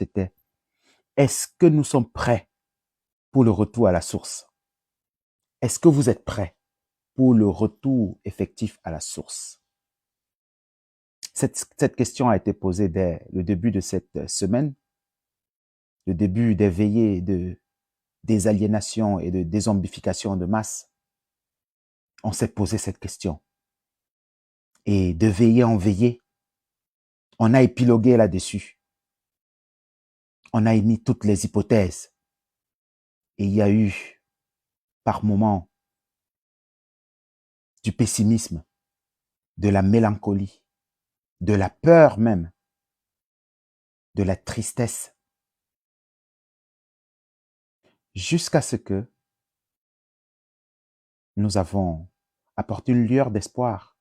concept était, est-ce que nous sommes prêts pour le retour à la source? Est-ce que vous êtes prêts pour le retour effectif à la source? Cette question a été posée dès le début de cette semaine, le début des veillées de désaliénation et de dézombification de masse. On s'est posé cette question. Et de veillée en veillée, on a épilogué là-dessus. On a émis toutes les hypothèses. Et il y a eu, par moments, du pessimisme, de la mélancolie, de la peur même, de la tristesse, jusqu'à ce que nous avons apporté une lueur d'espoir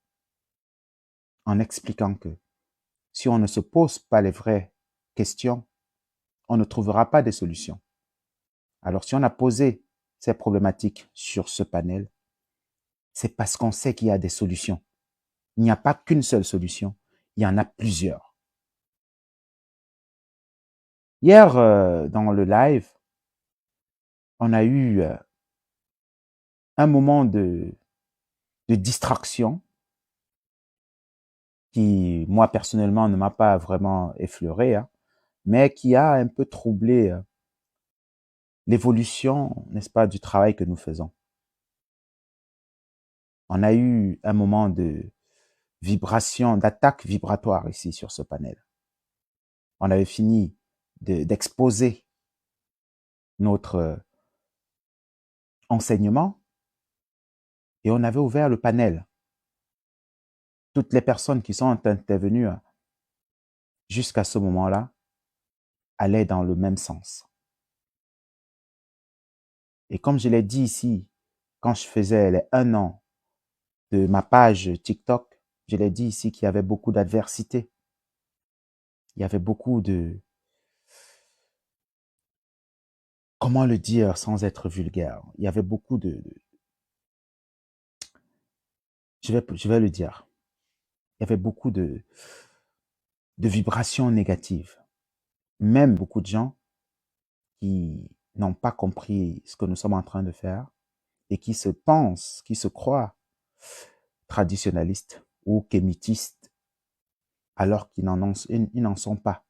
en expliquant que si on ne se pose pas les vraies questions, on ne trouvera pas de solutions. Alors si on a posé ces problématiques sur ce panel, c'est parce qu'on sait qu'il y a des solutions. Il n'y a pas qu'une seule solution, il y en a plusieurs. Hier, dans le live, on a eu un moment de distraction qui, moi, personnellement, ne m'a pas vraiment effleuré, hein, mais qui a un peu troublé l'évolution, n'est-ce pas, du travail que nous faisons. On a eu un moment de vibration, d'attaque vibratoire ici sur ce panel. On avait fini d'exposer notre enseignement et on avait ouvert le panel. Toutes les personnes qui sont intervenues jusqu'à ce moment-là allaient dans le même sens. Et comme je l'ai dit ici, quand je faisais les 1 an de ma page TikTok, je l'ai dit ici qu'il y avait beaucoup d'adversité. Il y avait beaucoup de... Comment le dire sans être vulgaire? Il y avait beaucoup de... Je vais le dire. Il y avait beaucoup de vibrations négatives. Même beaucoup de gens qui n'ont pas compris ce que nous sommes en train de faire et qui se pensent, qui se croient traditionnalistes ou kémitistes, alors qu'ils n'en sont pas.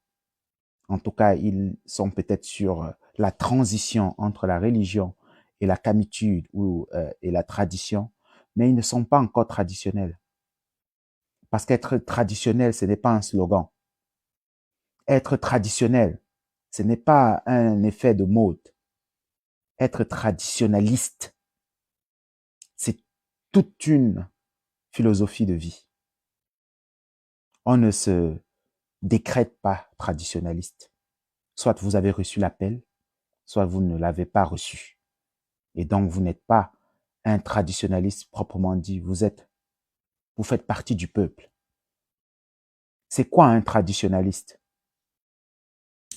En tout cas, ils sont peut-être sur la transition entre la religion et la kamitude et la tradition, mais ils ne sont pas encore traditionnels. Parce qu'être traditionnel, ce n'est pas un slogan. Être traditionnel, ce n'est pas un effet de mode. Être traditionnaliste, c'est toute une philosophie de vie. On ne se décrète pas traditionnaliste. Soit vous avez reçu l'appel, soit vous ne l'avez pas reçu. Et donc, vous n'êtes pas un traditionnaliste proprement dit. Vous faites partie du peuple. C'est quoi un traditionnaliste?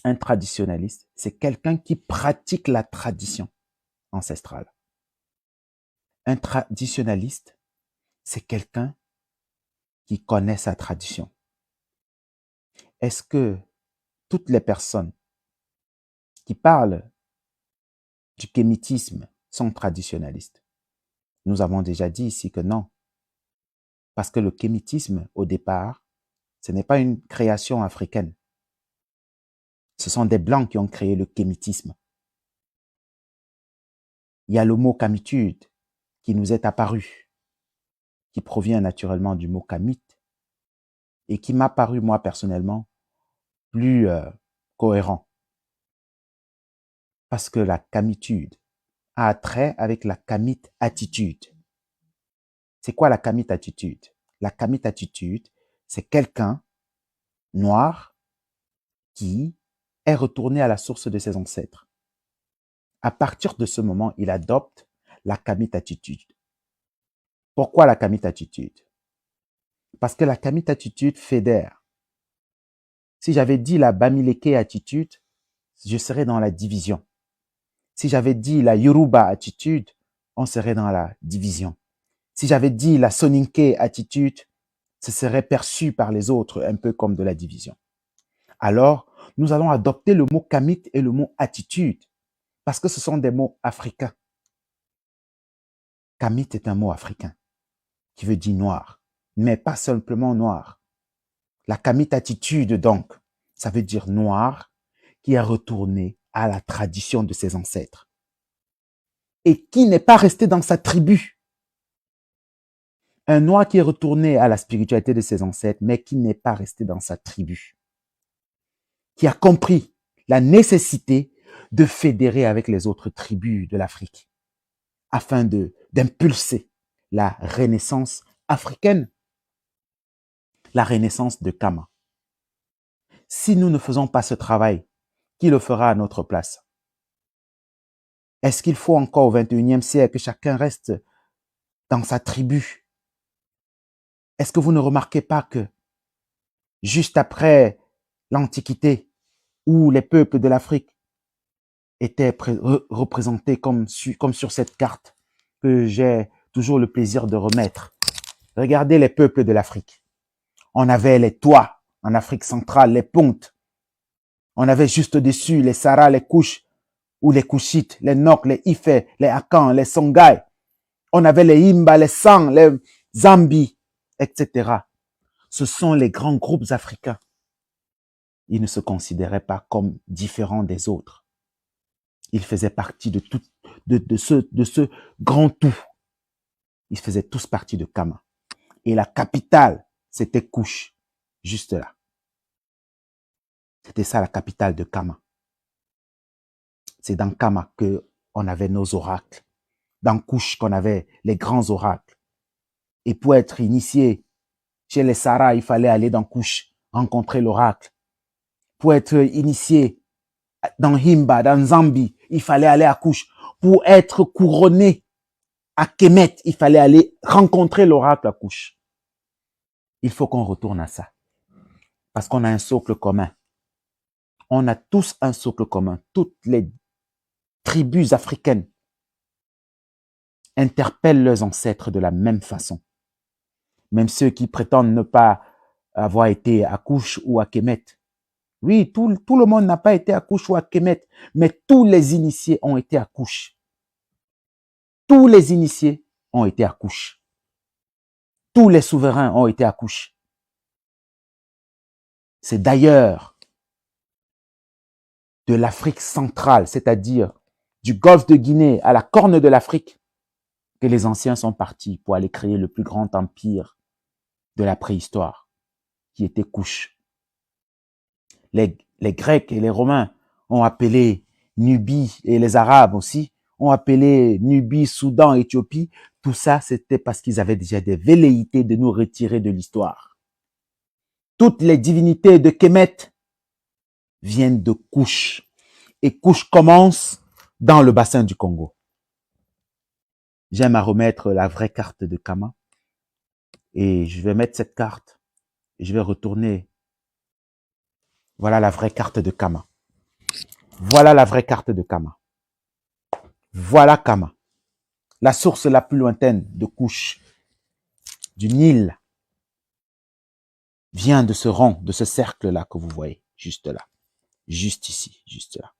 Un traditionnaliste, c'est quelqu'un qui pratique la tradition ancestrale. Un traditionnaliste, c'est quelqu'un qui connaît sa tradition. Est-ce que toutes les personnes qui parlent du kémitisme sont traditionnalistes? Nous avons déjà dit ici que non. Parce que le kémitisme, au départ, ce n'est pas une création africaine. Ce sont des Blancs qui ont créé le kémitisme. Il y a le mot kamitude qui nous est apparu, qui provient naturellement du mot kamit et qui m'a paru, moi, personnellement, plus cohérent. Parce que la kamitude a trait avec la kamit attitude. C'est quoi la kamit attitude? La kamit attitude, c'est quelqu'un noir qui est retourné à la source de ses ancêtres. À partir de ce moment, il adopte la kamit attitude. Pourquoi la kamit attitude? Parce que la kamit attitude fédère. Si j'avais dit la Bamileke attitude, je serais dans la division. Si j'avais dit la Yoruba attitude, on serait dans la division. Si j'avais dit la Soninké attitude, ce serait perçu par les autres un peu comme de la division. Alors, nous allons adopter le mot kamit et le mot attitude parce que ce sont des mots africains. Kamit est un mot africain qui veut dire noir, mais pas simplement noir. La kamit attitude, donc, ça veut dire noir qui est retourné à la tradition de ses ancêtres et qui n'est pas resté dans sa tribu. Un noir qui est retourné à la spiritualité de ses ancêtres, mais qui n'est pas resté dans sa tribu. Qui a compris la nécessité de fédérer avec les autres tribus de l'Afrique afin d'impulser la renaissance africaine, la renaissance de Kama. Si nous ne faisons pas ce travail, qui le fera à notre place? Est-ce qu'il faut encore au XXIe siècle que chacun reste dans sa tribu? Est-ce que vous ne remarquez pas que juste après l'Antiquité, où les peuples de l'Afrique étaient représentés comme sur cette carte que j'ai toujours le plaisir de remettre. Regardez les peuples de l'Afrique. On avait les toits en Afrique centrale, les pontes. On avait juste au-dessus les Saras, les Couches, ou les Couchites, les Nok, les Ifè, les Akans, les Songhai. On avait les Imba, les Sang, les Zambi, etc. Ce sont les grands groupes africains. Ils ne se considéraient pas comme différents des autres. Ils faisaient partie de ce grand tout. Ils faisaient tous partie de Kama. Et la capitale, c'était Kouch, juste là. C'était ça la capitale de Kama. C'est dans Kama qu'on avait nos oracles. Dans Kouch qu'on avait les grands oracles. Et pour être initié chez les Saras, il fallait aller dans Kouch, rencontrer l'oracle. Pour être initié dans Himba, dans Zambi, il fallait aller à Kouch. Pour être couronné à Kemet, il fallait aller rencontrer l'oracle à Kouch. Il faut qu'on retourne à ça. Parce qu'on a un socle commun. On a tous un socle commun. Toutes les tribus africaines interpellent leurs ancêtres de la même façon. Même ceux qui prétendent ne pas avoir été à Kouch ou à Kemet. Oui, tout le monde n'a pas été à Kouch ou à Kemet, mais tous les initiés ont été à Kouch. Tous les initiés ont été à Kouch. Tous les souverains ont été à Kouch. C'est d'ailleurs de l'Afrique centrale, c'est-à-dire du golfe de Guinée à la corne de l'Afrique, que les anciens sont partis pour aller créer le plus grand empire de la préhistoire, qui était Kouch. Les Grecs et les Romains ont appelé Nubie, et les Arabes aussi, ont appelé Nubie, Soudan, Éthiopie. Tout ça, c'était parce qu'ils avaient déjà des velléités de nous retirer de l'histoire. Toutes les divinités de Kemet viennent de Kouch. Et Kouch commence dans le bassin du Congo. J'aime à remettre la vraie carte de Kama. Et je vais mettre cette carte. Et je vais retourner. Voilà la vraie carte de Kama. Voilà la vraie carte de Kama. Voilà Kama. La source la plus lointaine de Kouch, du Nil, vient de ce rond, de ce cercle-là que vous voyez, juste là. Juste ici, juste là.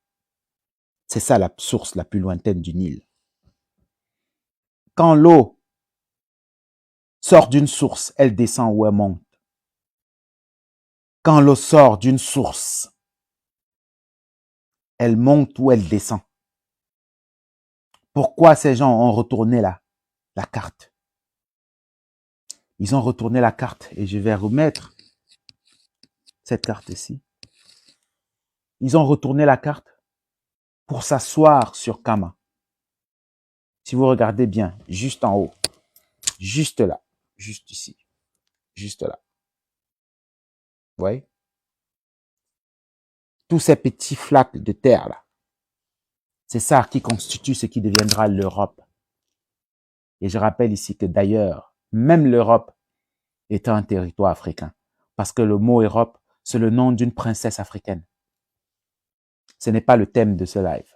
C'est ça la source la plus lointaine du Nil. Quand l'eau sort d'une source, elle descend ou elle monte. Quand l'eau sort d'une source, elle monte ou elle descend. Pourquoi ces gens ont retourné la carte? Ils ont retourné la carte et je vais remettre cette carte-ci. Ils ont retourné la carte pour s'asseoir sur Kama. Si vous regardez bien, juste en haut, juste là, juste ici, juste là. Vous voyez? Tous ces petits flaques de terre là, c'est ça qui constitue ce qui deviendra l'Europe. Et je rappelle ici que d'ailleurs, même l'Europe est un territoire africain. Parce que le mot Europe, c'est le nom d'une princesse africaine. Ce n'est pas le thème de ce live.